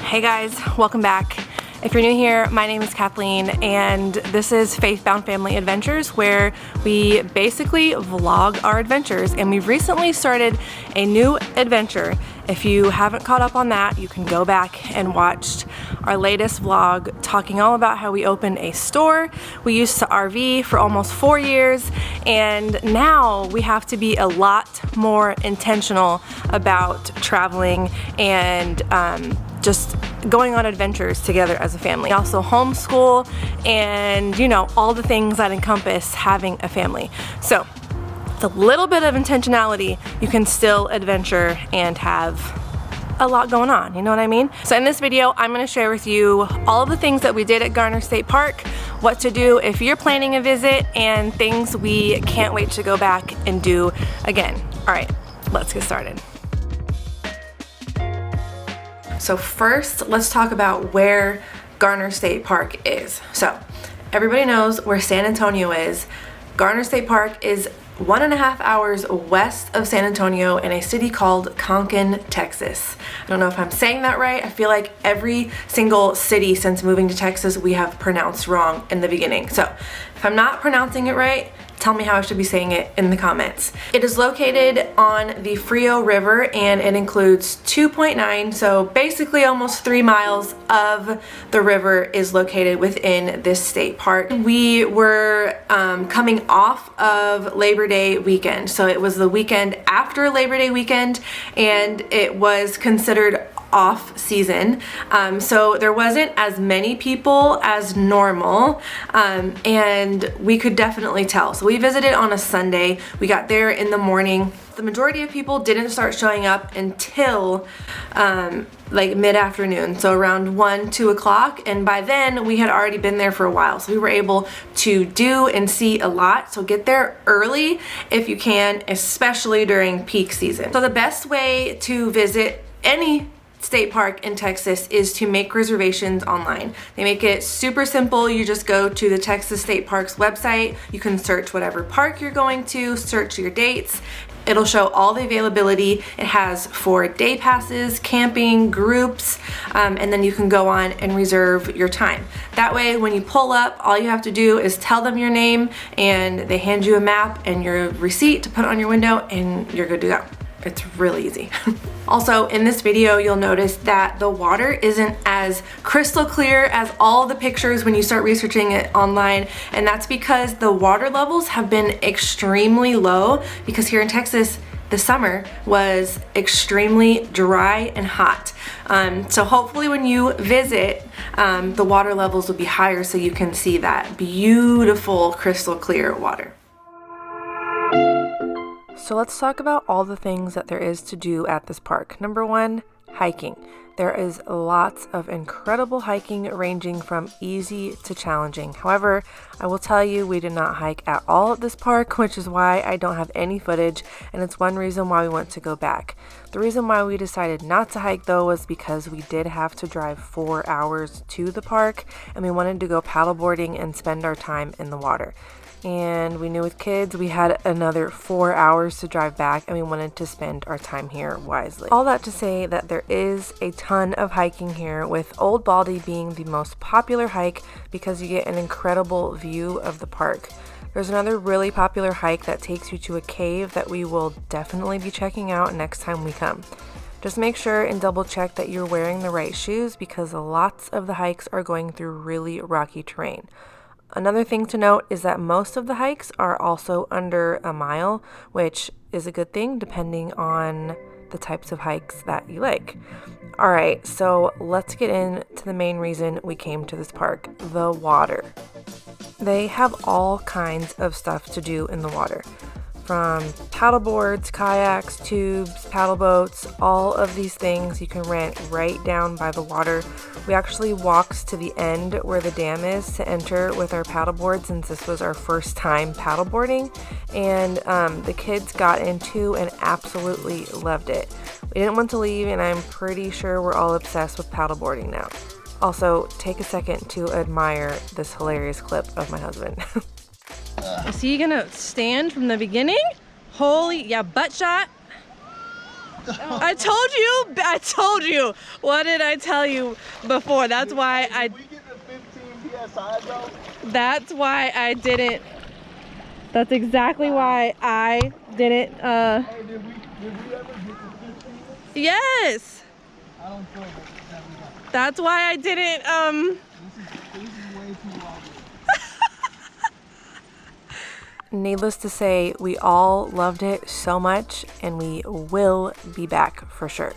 Hey guys, welcome back. If you're new here, my name is Kathleen and this is Faith Bound Family Adventures, where we basically vlog our adventures, and we've recently started a new adventure. If you haven't caught up on that, you can go back and watch our latest vlog talking all about how we opened a store. We used to RV for almost 4 years, and now we have to be a lot more intentional about traveling and just going on adventures together as a family. Also homeschool and, you know, all the things that encompass having a family. So with a little bit of intentionality, you can still adventure and have a lot going on, you know what I mean? So in this video, I'm gonna share with you all of the things that we did at Garner State Park, what to do if you're planning a visit, and things we can't wait to go back and do again. All right, let's get started. So first, let's talk about where Garner State Park is. So everybody knows where San Antonio is. Garner State Park is 1.5 hours west of San Antonio in a city called Concan, Texas. I don't know if I'm saying that right. I feel like every single city since moving to Texas we have pronounced wrong in the beginning. So if I'm not pronouncing it right, tell me how I should be saying it in the comments. It is located on the Frio River, and it includes 2.9, so basically almost 3 miles of the river is located within this state park. We were coming off of Labor Day weekend, so it was the weekend after Labor Day weekend, and it was considered off season, so there wasn't as many people as normal, and we could definitely tell. So we visited on a Sunday. We got there in the morning. The majority of people didn't start showing up until like mid-afternoon, so around 1-2 o'clock, and by then we had already been there for a while, so we were able to do and see a lot. So get there early if you can, especially during peak season. So the best way to visit any state park in Texas is to make reservations online. They make it super simple. You just go to the Texas State Parks website. You can search whatever park you're going to, search your dates. It'll show all the availability it has for day passes, camping, groups, and then you can go on and reserve your time. That way, when you pull up, all you have to do is tell them your name, and they hand you a map and your receipt to put on your window, and you're good to go. It's really easy. Also, in this video, you'll notice that the water isn't as crystal clear as all the pictures when you start researching it online, and that's because the water levels have been extremely low, because here in Texas, the summer was extremely dry and hot. So hopefully when you visit, the water levels will be higher so you can see that beautiful crystal clear water. So let's talk about all the things that there is to do at this park. Number one, hiking. There is lots of incredible hiking, ranging from easy to challenging. However, I will tell you, we did not hike at all at this park, which is why I don't have any footage, and it's one reason why we want to go back. The reason why we decided not to hike though was because we did have to drive 4 hours to the park, and we wanted to go paddleboarding and spend our time in the water. And we knew with kids we had another 4 hours to drive back, and we wanted to spend our time here wisely. All that to say that there is a ton of hiking here, with Old Baldy being the most popular hike because you get an incredible view of the park. There's another really popular hike that takes you to a cave that we will definitely be checking out next time we come. Just make sure and double check that you're wearing the right shoes, because lots of the hikes are going through really rocky terrain. Another thing to note is that most of the hikes are also under a mile, which is a good thing depending on the types of hikes that you like. All right, so let's get into the main reason we came to this park, the water. They have all kinds of stuff to do in the water. From paddle boards, kayaks, tubes, paddle boats, all of these things you can rent right down by the water. We actually walked to the end where the dam is to enter with our paddle board, since this was our first time paddle boarding, and the kids got into and absolutely loved it. We didn't want to leave, and I'm pretty sure we're all obsessed with paddle boarding now. Also, take a second to admire this hilarious clip of my husband. Is he gonna stand from the beginning? Holy, yeah, butt shot. I told you. What did I tell you before? That's why we get to 15 PSI though? That's why I didn't. That's exactly why I didn't. Hey, did we ever get to 15? Yes. I don't feel that we got. That's why I didn't. This is way too long. Needless to say, we all loved it so much, and we will be back for sure.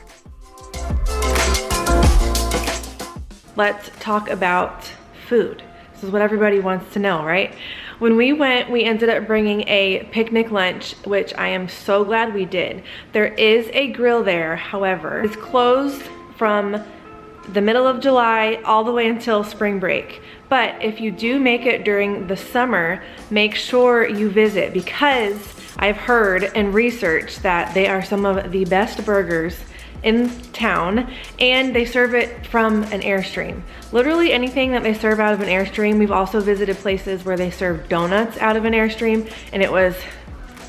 Let's talk about food. This is what everybody wants to know, right? When we went, we ended up bringing a picnic lunch, which I am so glad we did. There is a grill there, however, it's closed from the middle of July all the way until spring break. But if you do make it during the summer, make sure you visit, because I've heard and researched that they are some of the best burgers in town, and they serve it from an Airstream. Literally anything that they serve out of an Airstream. We've also visited places where they serve donuts out of an Airstream, and it was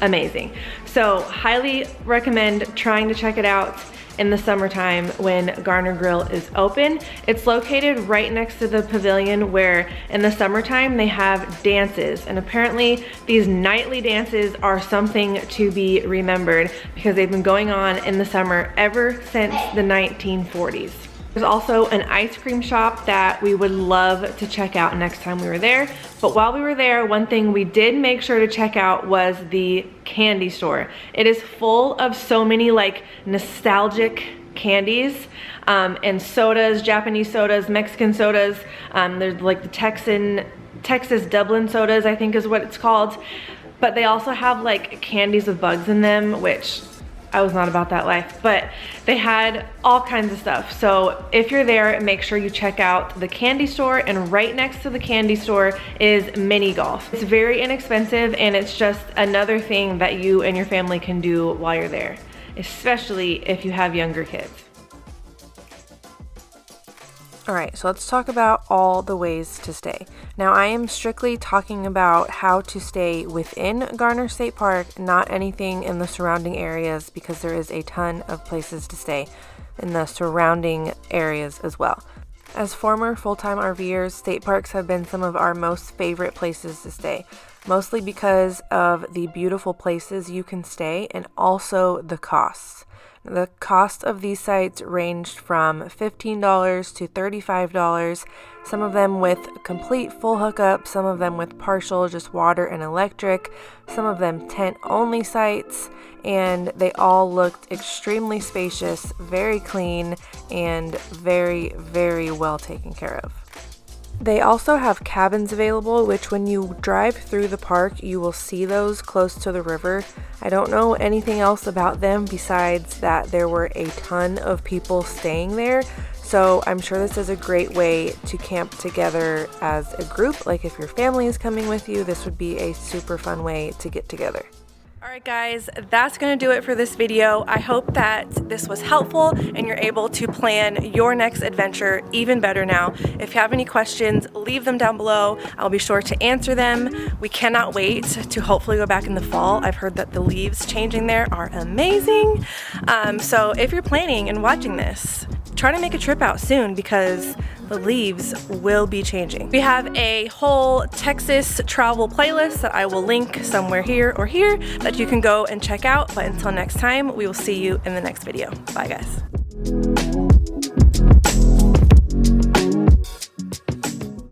amazing. So highly recommend trying to check it out in the summertime when Garner Grill is open. It's located right next to the pavilion, where in the summertime they have dances, and apparently these nightly dances are something to be remembered because they've been going on in the summer ever since the 1940s. There's also an ice cream shop that we would love to check out next time we were there. But while we were there, one thing we did make sure to check out was the candy store. It is full of so many like nostalgic candies and sodas, Japanese sodas, Mexican sodas. There's like the Texas Dublin sodas, I think is what it's called. But they also have like candies with bugs in them, which I was not about that life, but they had all kinds of stuff. So if you're there, make sure you check out the candy store, and right next to the candy store is mini golf. It's very inexpensive, and it's just another thing that you and your family can do while you're there, especially if you have younger kids. All right, so let's talk about all the ways to stay. Now, I am strictly talking about how to stay within Garner State Park, not anything in the surrounding areas, because there is a ton of places to stay in the surrounding areas as well. As former full-time RVers, state parks have been some of our most favorite places to stay, mostly because of the beautiful places you can stay and also the costs. The cost of these sites ranged from $15 to $35, some of them with complete full hookup, some of them with partial, just water and electric, some of them tent-only sites, and they all looked extremely spacious, very clean, and very, very well taken care of. They also have cabins available, which when you drive through the park, you will see those close to the river. I don't know anything else about them besides that there were a ton of people staying there. So I'm sure this is a great way to camp together as a group. Like if your family is coming with you, this would be a super fun way to get together. Alright guys, that's going to do it for this video. I hope that this was helpful and you're able to plan your next adventure even better now. If you have any questions, leave them down below. I'll be sure to answer them. We cannot wait to hopefully go back in the fall. I've heard that the leaves changing there are amazing. So if you're planning and watching this, try to make a trip out soon because the leaves will be changing. We have a whole Texas travel playlist that I will link somewhere here or here that you can go and check out. But until next time, we will see you in the next video. Bye guys.